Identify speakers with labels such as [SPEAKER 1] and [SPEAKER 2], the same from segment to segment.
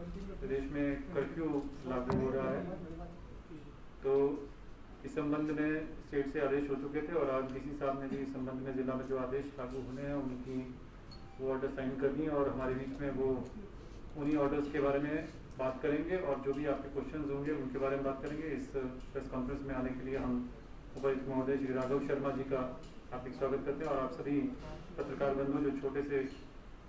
[SPEAKER 1] प्रदेश में कर्फ्यू लागू हो रहा है, तो इस संबंध में स्टेट से आदेश हो चुके थे और आज डीसी साहब ने भी इस संबंध में जिला में जो आदेश लागू होने हैं उनकी वो ऑर्डर साइन कर दिए और हमारे बीच में वो उन्हीं ऑर्डर्स के बारे में बात करेंगे और जो भी आपके क्वेश्चंस होंगे उनके बारे में बात करेंगे। इस प्रेस कॉन्फ्रेंस में आने के लिए हम उपायुक्त महोदय श्री राघव शर्मा जी का हार्दिक स्वागत करते हैं और आप सभी पत्रकार बंधु जो छोटे से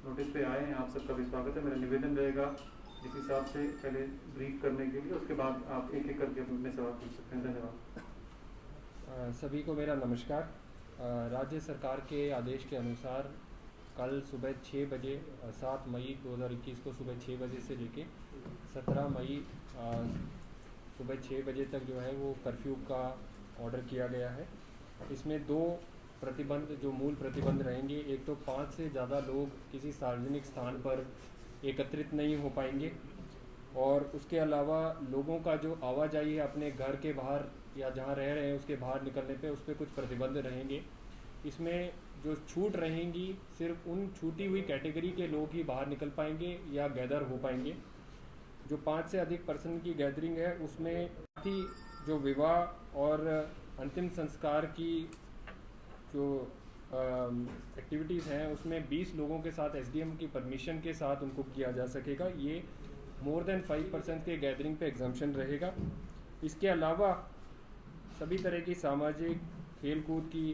[SPEAKER 1] नोटिस पे आए हैं, आप सबका भी स्वागत है। मेरा निवेदन रहेगा जिस हिसाब से पहले ब्रीफ करने के लिए, उसके बाद आप एक एक करके अपने सवाल पूछ सकते हैं। धन्यवाद।
[SPEAKER 2] सभी को मेरा नमस्कार। राज्य सरकार के आदेश के अनुसार कल सुबह 6 बजे 7 मई 2021 को सुबह 6 बजे से लेके 17 मई सुबह 6 बजे तक जो है वो कर्फ्यू का ऑर्डर किया गया है। इसमें दो प्रतिबंध जो मूल प्रतिबंध रहेंगे, एक तो 5 से ज़्यादा लोग किसी सार्वजनिक स्थान पर एकत्रित नहीं हो पाएंगे और उसके अलावा लोगों का जो आवाजाही है अपने घर के बाहर या जहाँ रह रहे हैं उसके बाहर निकलने पे उस पर कुछ प्रतिबंध रहेंगे। इसमें जो छूट रहेंगी सिर्फ उन छूटी हुई कैटेगरी के लोग ही बाहर निकल पाएंगे या गैदर हो पाएंगे। जो 5 से अधिक पर्सन की गैदरिंग है उसमें ही जो विवाह और अंतिम संस्कार की जो एक्टिविटीज़ हैं उसमें 20 लोगों के साथ एसडीएम की परमिशन के साथ उनको किया जा सकेगा। ये मोर देन 5% के गैदरिंग पे एग्जम्पशन रहेगा। इसके अलावा सभी तरह की सामाजिक, खेलकूद की,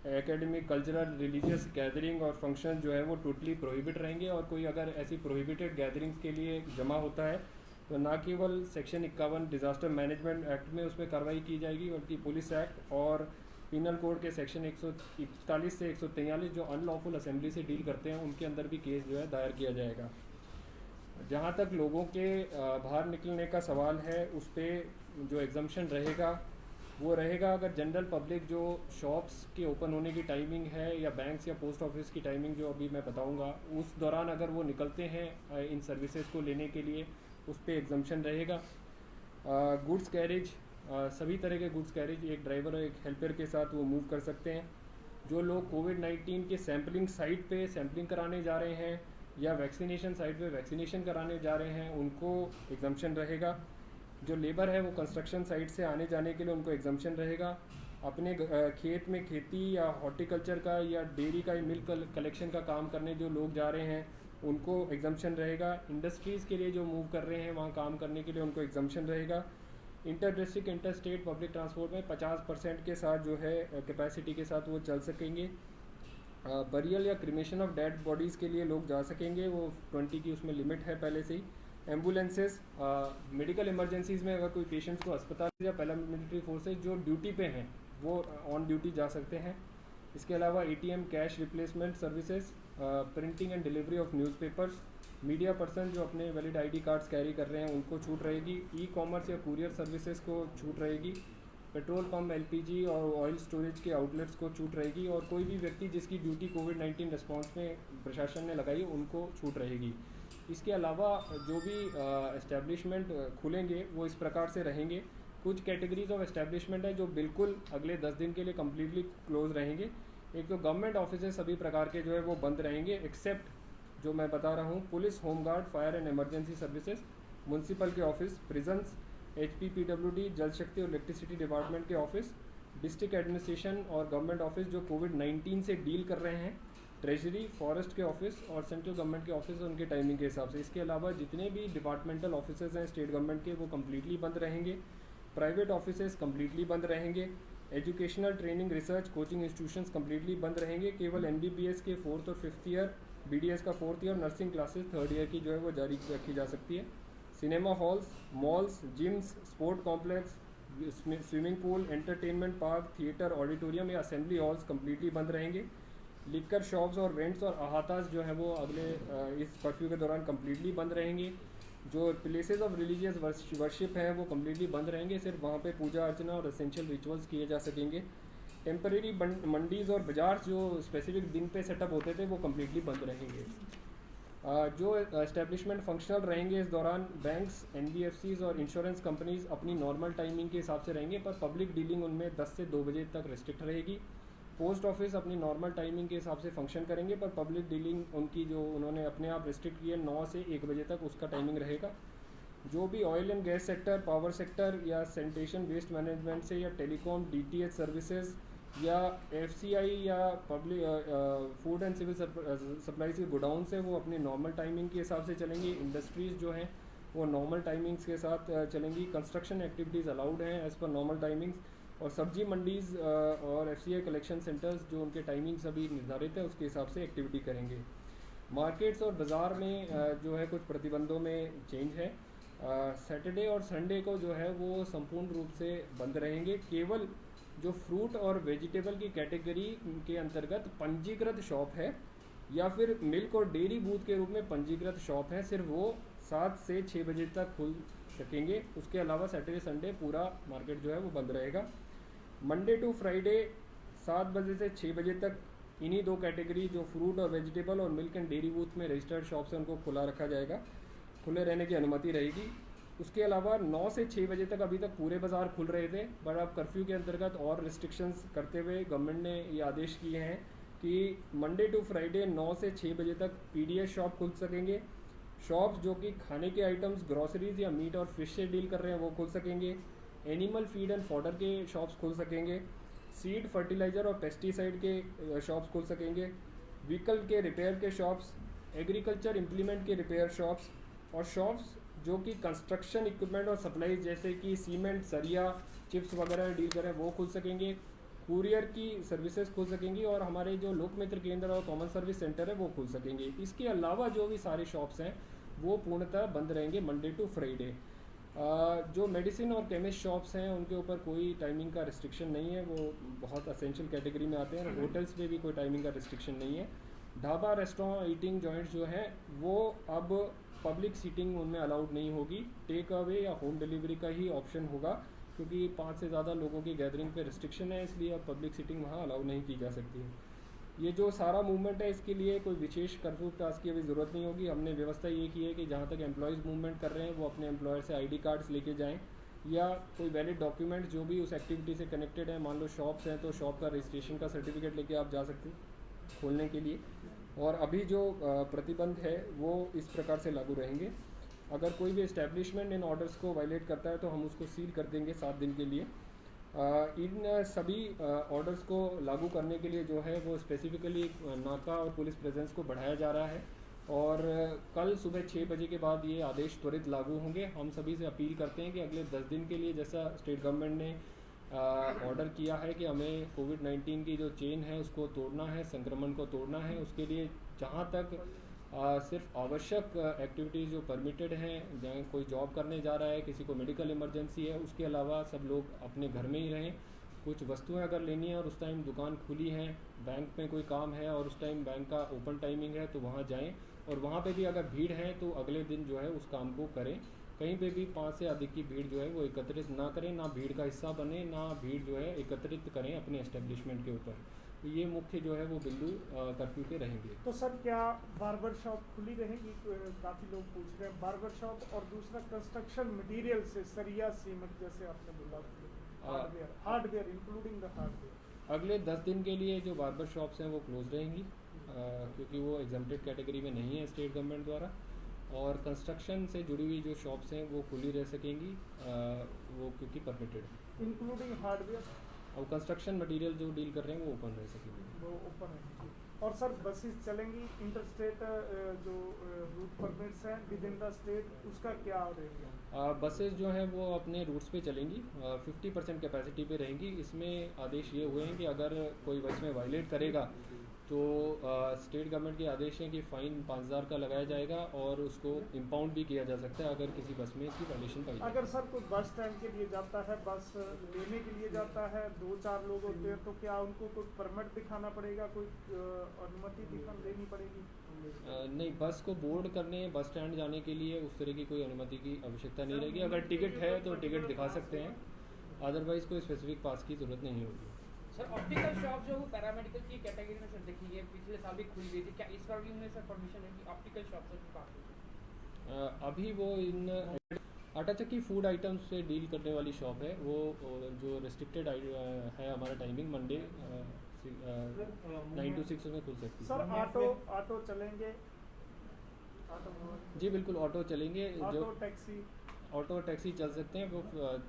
[SPEAKER 2] एकेडमिक, कल्चरल, रिलीजियस गैदरिंग और फंक्शन जो है वो टोटली प्रोहिबिट रहेंगे और कोई अगर ऐसी प्रोहिबिटेड गैदरिंग्स के लिए जमा होता है तो ना केवल सेक्शन 51 डिज़ास्टर मैनेजमेंट एक्ट में उस पर कार्रवाई की जाएगी बल्कि पुलिस एक्ट और पिनल कोड के सेक्शन 141 से 143 जो अनलॉफुल असेंबली से डील करते हैं उनके अंदर भी केस जो है दायर किया जाएगा। जहाँ तक लोगों के बाहर निकलने का सवाल है उस पर जो एग्जम्पशन रहेगा वो रहेगा अगर जनरल पब्लिक जो शॉप्स के ओपन होने की टाइमिंग है या बैंक्स या पोस्ट ऑफिस की टाइमिंग जो अभी मैं बताऊंगा उस दौरान अगर वो निकलते हैं इन सर्विसेज को लेने के लिए उस पर एग्जम्पशन रहेगा। गुड्स कैरेज, सभी तरह के गुड्स कैरेज एक ड्राइवर और एक हेल्पर के साथ वो मूव कर सकते हैं। जो लोग कोविड-19 के सैम्पलिंग साइट पे सैम्पलिंग कराने जा रहे हैं या वैक्सीनेशन साइट पे वैक्सीनेशन कराने जा रहे हैं उनको एग्जम्पशन रहेगा। जो लेबर है वो कंस्ट्रक्शन साइट से आने जाने के लिए उनको एग्जम्पशन रहेगा। अपने खेत में खेती या हॉर्टिकल्चर का या डेयरी का मिल्क कलेक्शन का काम करने जो लोग जा रहे हैं उनको एग्जम्पशन रहेगा। इंडस्ट्रीज़ के लिए जो मूव कर रहे हैं वहाँ काम करने के लिए उनको एग्जम्पशन रहेगा। Inter district inter state public transport में 50% के साथ जो है कैपेसिटी के साथ वो चल सकेंगे। बरियल या क्रिमेशन ऑफ डेड बॉडीज़ के लिए लोग जा सकेंगे, वो 20 की उसमें लिमिट है पहले से ही। एम्बुलेंसेस, मेडिकल इमरजेंसीज़ में अगर कोई पेशेंट्स को अस्पताल या पैरामिलिट्री फोर्सेज जो ड्यूटी पे हैं वो ऑन ड्यूटी जा सकते हैं। इसके अलावा ATM cash replacement services, printing and delivery of newspapers, media person जो अपने वैलिड आईडी कार्ड्स कैरी कर रहे हैं उनको छूट रहेगी। ई कॉमर्स या कुरियर सर्विसेज को छूट रहेगी। पेट्रोल पंप, एलपीजी और ऑयल स्टोरेज के आउटलेट्स को छूट रहेगी और कोई भी व्यक्ति जिसकी ड्यूटी कोविड-19 रिस्पॉन्स में प्रशासन ने लगाई उनको छूट रहेगी। इसके अलावा जो भी एस्टेब्लिशमेंट खुलेंगे वो इस प्रकार से रहेंगे। कुछ कैटेगरीज ऑफ एस्टेब्लिशमेंट है जो बिल्कुल अगले 10 दिन के लिए कम्प्लीटली क्लोज रहेंगे। एक तो गवर्नमेंट ऑफिस सभी प्रकार के जो है वो बंद रहेंगे एक्सेप्ट जो मैं बता रहा हूँ police, home guard, fire and emergency services, municipal के ऑफिस, प्रिजन्स, HPPWD, जल शक्ति और इलेक्ट्रिसिटी डिपार्टमेंट के ऑफिस, डिस्ट्रिक्ट एडमिनिस्ट्रेशन और गवर्नमेंट ऑफिस जो कोविड-19 से डील कर रहे हैं, ट्रेजरी, फॉरेस्ट के ऑफिस और सेंट्रल गवर्नमेंट के ऑफिस उनके टाइमिंग के हिसाब से। इसके अलावा जितने भी डिपार्टमेंटल ऑफिसेज हैं स्टेट गवर्नमेंट के वो कम्प्लीटली बंद रहेंगे। प्राइवेट ऑफिसेज कम्प्लीटली बंद रहेंगे। Educational, training, research, coaching institutions completely बंद रहेंगे। केवल MBBS के 4th और 5th ईयर, BDS का 4th year, nursing classes 3rd year की जो है वो जारी रखी जा सकती है। Cinema halls, malls, gyms, sport complex, swimming pool, entertainment park, theatre, auditorium या असेंबली हॉल्स कम्प्लीटली बंद रहेंगे। लिकर शॉप्स और वेंट्स और अहातास जो है वो अगले इस कर्फ्यू के दौरान कम्प्लीटली बंद रहेंगे। जो प्लेसेस ऑफ रिलीजियस वर्शिप हैं वो कम्प्लीटली बंद रहेंगे, सिर्फ वहाँ पे पूजा अर्चना और एसेंशियल रिचुअल्स किए जा सकेंगे। टेम्परेरी मंडीज़ और बाजार जो स्पेसिफिक दिन पे सेटअप होते थे वो कम्प्लीटली बंद रहेंगे। जो एस्टेब्लिशमेंट फंक्शनल रहेंगे इस दौरान बैंक्स, NBFCs और इंश्योरेंस कंपनीज अपनी नॉर्मल टाइमिंग के हिसाब से रहेंगे पर पब्लिक डीलिंग उनमें 10 से 2 बजे तक रिस्ट्रिक्ट रहेगी। पोस्ट ऑफिस अपनी नॉर्मल टाइमिंग के हिसाब से फंक्शन करेंगे, पर पब्लिक डीलिंग उनकी जो उन्होंने अपने आप रिस्ट्रिक्ट की है 9 से 1 बजे तक उसका टाइमिंग रहेगा। जो भी oil and gas sector, power sector या सैनिटेशन वेस्ट मैनेजमेंट से या टेलीकॉम, डीटीएच सर्विसेज या एफसीआई या public food and civil supplies के गोडाउन से वो अपनी नॉर्मल टाइमिंग के हिसाब से चलेंगी। इंडस्ट्रीज़ जो हैं वो नॉर्मल टाइमिंग्स के साथ चलेंगी। कंस्ट्रक्शन एक्टिविटीज़ अलाउड हैं एज़ पर नॉर्मल टाइमिंग्स, और सब्जी मंडीज़ और एफसीआई कलेक्शन सेंटर्स जो उनके टाइमिंग्स अभी निर्धारित है उसके हिसाब से एक्टिविटी करेंगे। मार्केट्स और बाज़ार में जो है कुछ प्रतिबंधों में चेंज है। सैटरडे और संडे को जो है वो संपूर्ण रूप से बंद रहेंगे। केवल जो फ्रूट और वेजिटेबल की कैटेगरी के अंतर्गत पंजीकृत शॉप है या फिर मिल्क और डेयरी बूथ के रूप में पंजीकृत शॉप है, सिर्फ वो 7 से 6 बजे तक खुल सकेंगे। उसके अलावा सैटरडे संडे पूरा मार्केट जो है वो बंद रहेगा। मंडे टू फ्राइडे 7 बजे से 6 बजे तक इन्हीं 2 कैटेगरी जो फ्रूट और वेजिटेबल और मिल्क एंड डेयरी बूथ में रजिस्टर्ड शॉप्स हैं उनको खुला रखा जाएगा, खुले रहने की अनुमति रहेगी। उसके अलावा 9 से 6 बजे तक अभी तक पूरे बाज़ार खुल रहे थे, बट अब कर्फ्यू के अंतर्गत और रिस्ट्रिक्शंस करते हुए गवर्नमेंट ने ये आदेश किए हैं कि मंडे टू फ्राइडे 9 से 6 बजे तक पीडीएस शॉप खुल सकेंगे। शॉप्स जो कि खाने के आइटम्स, ग्रॉसरीज या मीट और फिश से डील कर रहे हैं वो खुल सकेंगे। एनिमल फीड एंड फॉडर के शॉप्स खुल सकेंगे। सीड, फर्टिलाइज़र और पेस्टिसाइड के शॉप्स खुल सकेंगे। व्हीकल के रिपेयर के शॉप्स, एग्रीकल्चर इम्प्लीमेंट के रिपेयर शॉप्स और शॉप्स जो कि कंस्ट्रक्शन इक्विपमेंट और सप्लाईज जैसे कि सीमेंट, सरिया, चिप्स वगैरह डील करें वो खुल सकेंगे। कुरियर की सर्विसेज खुल सकेंगी और हमारे जो लोक मित्र केंद्र और कॉमन सर्विस सेंटर है वो खुल सकेंगे। इसके अलावा जो भी सारे शॉप्स हैं वो पूर्णतः बंद रहेंगे मंडे टू फ्राइडे। जो मेडिसिन और केमिस्ट शॉप्स हैं उनके ऊपर कोई टाइमिंग का रिस्ट्रिक्शन नहीं है, वो बहुत असेंशियल कैटेगरी में आते हैं। होटल्स पे भी कोई टाइमिंग का रिस्ट्रिक्शन नहीं है। ढाबा, रेस्टोरेंट, ईटिंग जॉइंट्स जो हैं वो अब पब्लिक सीटिंग उनमें अलाउड नहीं होगी। टेक अवे या होम डिलीवरी का ही ऑप्शन होगा, क्योंकि 5 से ज़्यादा लोगों की गैदरिंग पे रिस्ट्रिक्शन है, इसलिए अब पब्लिक सीटिंग वहाँ अलाउ नहीं की जा सकती है। ये जो सारा मूवमेंट है इसके लिए कोई विशेष कर्फ्यू टास्क की अभी ज़रूरत नहीं होगी। हमने व्यवस्था ये की है कि जहाँ तक एम्प्लॉयज़ मूवमेंट कर रहे हैं वो अपने एम्प्लॉयर से आईडी कार्ड्स लेके जाएं या कोई वैलिड डॉक्यूमेंट जो भी उस एक्टिविटी से कनेक्टेड है। मान लो शॉप्स हैं तो शॉप का रजिस्ट्रेशन का सर्टिफिकेट लेके आप जा सकते हैं खोलने के लिए। और अभी जो प्रतिबंध है वो इस प्रकार से लागू रहेंगे। अगर कोई भी इस्टेब्लिशमेंट इन ऑर्डर्स को वायलेट करता है तो हम उसको सील कर देंगे 7 दिन के लिए। इन सभी ऑर्डर्स को लागू करने के लिए जो है वो स्पेसिफिकली नाका और पुलिस प्रेजेंस को बढ़ाया जा रहा है और कल सुबह 6 बजे के बाद ये आदेश त्वरित लागू होंगे। हम सभी से अपील करते हैं कि अगले 10 दिन के लिए, जैसा स्टेट गवर्नमेंट ने ऑर्डर किया है कि हमें कोविड-19 की जो चेन है उसको तोड़ना है, संक्रमण को तोड़ना है, उसके लिए जहाँ तक सिर्फ आवश्यक एक्टिविटीज़ जो परमिटेड हैं, जहाँ कोई जॉब करने जा रहा है, किसी को मेडिकल इमरजेंसी है, उसके अलावा सब लोग अपने घर में ही रहें। कुछ वस्तुएं अगर लेनी है और उस टाइम दुकान खुली है, बैंक में कोई काम है और उस टाइम बैंक का ओपन टाइमिंग है तो वहाँ जाएं। और वहाँ पे भी अगर भीड़ है तो अगले दिन जो है उस काम को करें। कहीं पे भी 5 से अधिक की भीड़ जो है वो एकत्रित ना करें, ना भीड़ का हिस्सा बने, ना भीड़ जो है एकत्रित करें अपने एस्टेब्लिशमेंट के ऊपर। तो ये मुख्य जो है वो बिंदु कर्फ्यू के रहेंगे।
[SPEAKER 3] तो सर क्या बार्बर शॉप खुली रहेगी? काफ़ी लोग पूछ रहे हैं बार्बर शॉप। और दूसरा कंस्ट्रक्शन मटेरियल से सरिया, सीमेंट जैसे आपने बोला, हार्डवेयर इंक्लूडिंग द हार्डवेयर,
[SPEAKER 2] अगले 10 दिन के लिए जो बार्बर शॉप्स हैं वो क्लोज रहेंगी क्योंकि वो एग्जम्प्टेड कैटेगरी में नहीं है स्टेट गवर्नमेंट द्वारा। और कंस्ट्रक्शन से जुड़ी हुई जो शॉप्स हैं वो खुली रह सकेंगी वो क्योंकि परमिटेड है।
[SPEAKER 3] इंक्लूडिंग हार्डवेयर
[SPEAKER 2] और कंस्ट्रक्शन मटेरियल जो डील कर रहे हैं वो ओपन रह सकेंगे,
[SPEAKER 3] वो ओपन है। और सर बसेस चलेंगी इंटरस्टेट जो रूट परमिट्स हैं विद इन द स्टेट, उसका क्या रहेगा?
[SPEAKER 2] बसेस जो हैं वो अपने रूट्स पे चलेंगी, 50% कैपेसिटी पे रहेंगी। इसमें आदेश ये हुए हैं कि अगर कोई बस में वायलेट करेगा तो स्टेट गवर्नमेंट के आदेश हैं कि फ़ाइन 5,000 का लगाया जाएगा और उसको इम्पाउंड भी किया जा सकता है अगर किसी बस में इसकी वायलेशन पाई जाए।
[SPEAKER 3] अगर सर कोई बस स्टैंड के लिए जाता है, बस लेने के लिए जाता है, 2-4 लोग होते हैं, तो क्या उनको कोई परमिट दिखाना पड़ेगा, कोई अनुमति देनी पड़ेगी?
[SPEAKER 2] नहीं, बस को बोर्ड करने, बस स्टैंड जाने के लिए उस तरह की कोई अनुमति की आवश्यकता नहीं रहेगी। अगर टिकट है तो टिकट दिखा सकते हैं, अदरवाइज़ कोई स्पेसिफिक पास की ज़रूरत नहीं होगी।
[SPEAKER 4] सर ऑप्टिकल शॉप जो पैरामेडिकल की कैटेगरी में सर देखी है, पिछले साल भी खुली हुई थी, क्या इस बार भी उन्हें सर परमिशन है कि ऑप्टिकल शॉप से भी बात होगी?
[SPEAKER 2] अभी वो इन आटा चक्की फूड आइटम्स से डील करने वाली शॉप है, वो जो रेस्ट्रिक्टेड है हमारा टाइमिंग मंडे 9 to 6 में खुल सकती
[SPEAKER 3] सर
[SPEAKER 2] है।
[SPEAKER 3] ऑटो चलेंगे,
[SPEAKER 2] जी बिल्कुल, ऑटो चलेंगे। जो
[SPEAKER 3] ऑटो टैक्सी
[SPEAKER 2] ऑटो टैक्सी चल सकते हैं, वो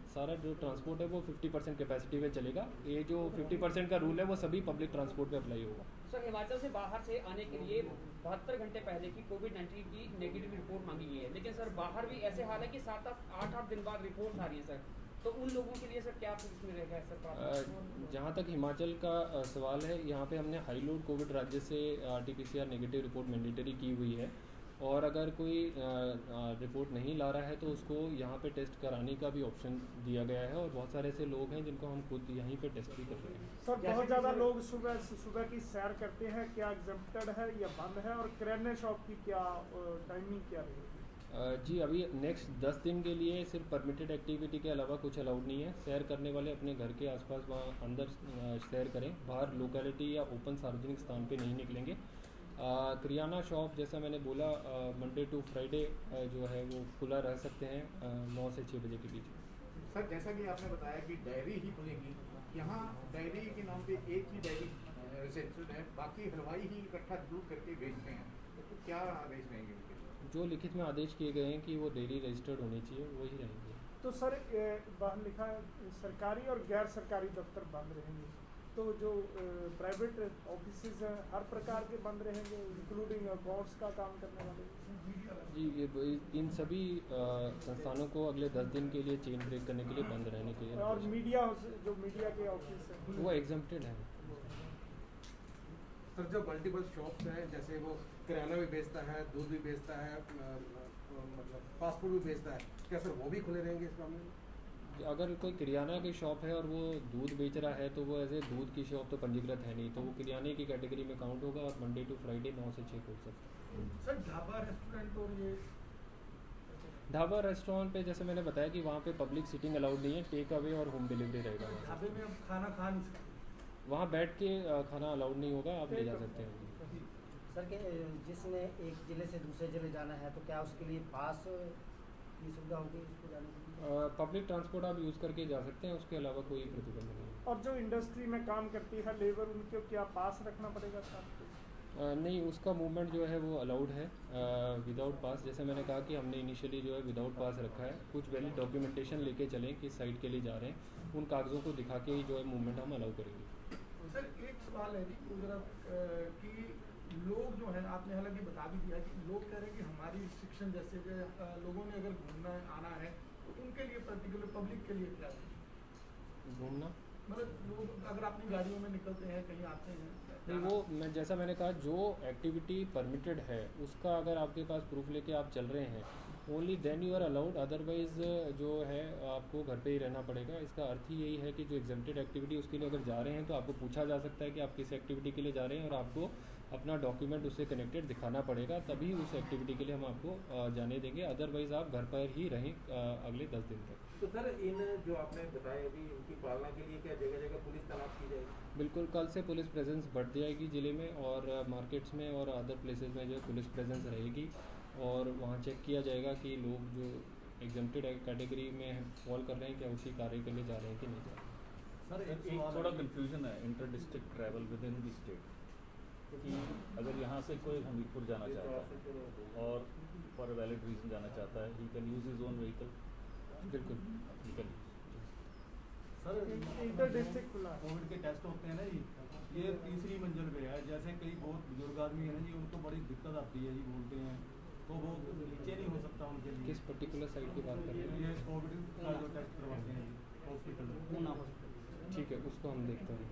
[SPEAKER 2] सारा जो ट्रांसपोर्ट है वो 50% कैपेसिटी में चलेगा। ये जो 50% का रूल है वो सभी पब्लिक ट्रांसपोर्ट पे अप्लाई होगा।
[SPEAKER 4] सर हिमाचल से बाहर से आने के लिए 72 घंटे पहले की कोविड-19 की नेगेटिव रिपोर्ट मांगी गई है, लेकिन सर बाहर भी ऐसे हाल है कि 7-8 दिन बाद रिपोर्ट आ रही है सर, तो उन लोगों के लिए सर क्या इसमें रहेगा सर?
[SPEAKER 2] जहाँ तक हिमाचल का सवाल है, यहाँ पे हमने हाई लोड कोविड राज्य से RT-PCR नेगेटिव रिपोर्ट मैंडेटरी की हुई है, और अगर कोई रिपोर्ट नहीं ला रहा है तो उसको यहाँ पे टेस्ट कराने का भी ऑप्शन दिया गया है, और बहुत सारे ऐसे लोग हैं जिनको हम खुद यहीं पे टेस्ट भी कर रहे हैं।
[SPEAKER 3] सर बहुत ज़्यादा लोग सुबह की सैर करते हैं, क्या एग्जेम्प्टेड है या बंद है, और किराने शॉप की क्या टाइमिंग क्या रहेगी?
[SPEAKER 2] जी अभी नेक्स्ट 10 दिन के लिए सिर्फ परमिटेड एक्टिविटी के अलावा कुछ अलाउड नहीं है। सैर करने वाले अपने घर के आसपास वहाँ अंदर सैर करें, बाहर लोकेलिटी या ओपन सार्वजनिक स्थान पे नहीं निकलेंगे। किराना शॉप जैसा मैंने बोला मंडे टू फ्राइडे जो है वो खुला रह सकते हैं 9 से 6 बजे के बीच।
[SPEAKER 5] सर जैसा कि आपने बताया कि डायरी ही खुलेगी, यहाँ डायरी के नाम पे एक ही डायरी रिसेप्शन है, बाकी हलवाई ही इकट्ठा दूध करके बेचते हैं, तो क्या आदेश रहेंगे उनके? जो
[SPEAKER 2] लिखित में आदेश किए गए हैं कि वो डेली रजिस्टर्ड होने चाहिए, वही रहेंगे।
[SPEAKER 3] तो सर बाहर लिखा है सरकारी और गैर सरकारी दफ्तर बंद रहेंगे, तो जो प्राइवेट ऑफिसेज हैं हर प्रकार के बंद रहेंगे, इंक्लूडिंग अकाउंट्स का काम करने वाले?
[SPEAKER 2] जी ये इन सभी संस्थानों को अगले 10 दिन के लिए चेन ब्रेक करने के लिए बंद रहने के लिए।
[SPEAKER 3] और मीडिया जो मीडिया के ऑफिस हैं
[SPEAKER 2] वो एग्जम्प्टेड है।
[SPEAKER 5] सर जो मल्टीपल शॉप्स हैं, जैसे वो किराना भी बेचता है, दूध भी बेचता है, मतलब फास्ट फूड भी बेचता है, क्या सर वो भी खुले रहेंगे इस मामले में?
[SPEAKER 2] अगर कोई किराना की शॉप है और वो दूध बेच रहा है तो वो एज ए दूध की शॉप तो पंजीकृत है नहीं, तो वो किराने की कैटेगरी में काउंट होगा, और मंडे टू फ्राइडे 9 से 6 खोल सकते हैं।
[SPEAKER 6] सर ढाबा रेस्टोरेंट और ये
[SPEAKER 2] ढाबा रेस्टोरेंट पे जैसे मैंने बताया कि वहाँ पे पब्लिक सीटिंग अलाउड नहीं है, टेक अवे और होम डिलीवरी रहेगा।
[SPEAKER 6] ढाबे में हम खाना खा नहीं सकते,
[SPEAKER 2] वहाँ बैठ के खाना अलाउड नहीं होगा, आप ले जा सकते हैं।
[SPEAKER 7] सर के जिसने एक ज़िले से दूसरे ज़िले जाना है तो क्या उसके लिए पास की सुविधा होगी उसको जाने के लिए?
[SPEAKER 2] पब्लिक ट्रांसपोर्ट आप यूज़ करके जा सकते हैं, उसके अलावा कोई प्रतिबंध नहीं है।
[SPEAKER 3] और जो इंडस्ट्री में काम करती है लेबर, उनको क्या पास रखना पड़ेगा साथ?
[SPEAKER 2] नहीं, उसका मूवमेंट जो है वो अलाउड है विदाउट पास। जैसे मैंने कहा कि हमने इनिशियली जो है विदाउट पास रखा है, कुछ वैलिड डॉक्यूमेंटेशन लेके चलें किस साइट के लिए जा रहे हैं, उन कागज़ों को दिखा के ही जो है मूवमेंट हम अलाउ करेंगे।
[SPEAKER 6] सर एक सवाल है जी कि लोग जो है, आपने हालांकि बता भी दिया कि लोग कह रहे हैं कि हमारी रिस्ट्रिक्शन जैसे कि लोगों ने अगर घूमना आना है तो उनके लिए पर्टिकुलर पब्लिक के लिए क्या है
[SPEAKER 2] घूमना,
[SPEAKER 6] मतलब लोग अगर अपनी गाड़ियों में निकलते हैं कहीं आते हैं
[SPEAKER 2] नहीं वो जैसा मैंने कहा जो एक्टिविटी परमिटेड है उसका अगर आपके पास प्रूफ लेके आप चल रहे हैं only then you are allowed, otherwise जो है आपको घर पे ही रहना पड़ेगा। इसका अर्थ ही यही है कि जो एग्जेम्प्टेड एक्टिविटी उसके लिए अगर जा रहे हैं तो आपको पूछा जा सकता है कि आप किस एक्टिविटी के लिए जा रहे हैं, और आपको अपना डॉक्यूमेंट उससे कनेक्टेड दिखाना पड़ेगा, तभी उस एक्टिविटी के लिए हम आपको जाने देंगे, अदरवाइज आप घर पर ही रहें अगले 10 दिन तक।
[SPEAKER 5] तो सर इन जो आपने बताया अभी इनकी पालना के लिए क्या जगह जगह पुलिस तैनात की जाएगी?
[SPEAKER 2] बिल्कुल, कल से पुलिस प्रेजेंस बढ़ जाएगी ज़िले में, और मार्केट्स में और अदर प्लेसेस में जो है पुलिस प्रेजेंस रहेगी, और वहाँ चेक किया जाएगा कि लोग जो एग्जेम्प्टेड कैटेगरी में फॉल कर रहे हैं क्या उसी कार्य के लिए जा रहे हैं कि नहीं जा रहे हैं।
[SPEAKER 8] सर एक थोड़ा कन्फ्यूजन है inter district travel with in the state, कि अगर यहाँ से कोई हमीरपुर जाना चाहता है और फॉर अ वैलिड रीज़न जाना चाहता है, he can use his own vehicle?
[SPEAKER 2] बिल्कुल
[SPEAKER 8] he can.
[SPEAKER 6] Sir
[SPEAKER 3] inter district खुला है।
[SPEAKER 6] कोविड के टेस्ट होते हैं ना जी, ये तीसरी मंजिल पे है, जैसे कई बहुत बुजुर्ग आदमी है ना जी, उनको बड़ी दिक्कत आती है जी, बोलते हैं तो वो नीचे नहीं हो सकता उनके लिए।
[SPEAKER 2] किस पर्टिकुलर साइट की बात कर रहे हैं?
[SPEAKER 6] ये कोविड का जो टेस्ट करवाते हैं हॉस्पिटल में,
[SPEAKER 2] ठीक है, उसको हम देखते हैं।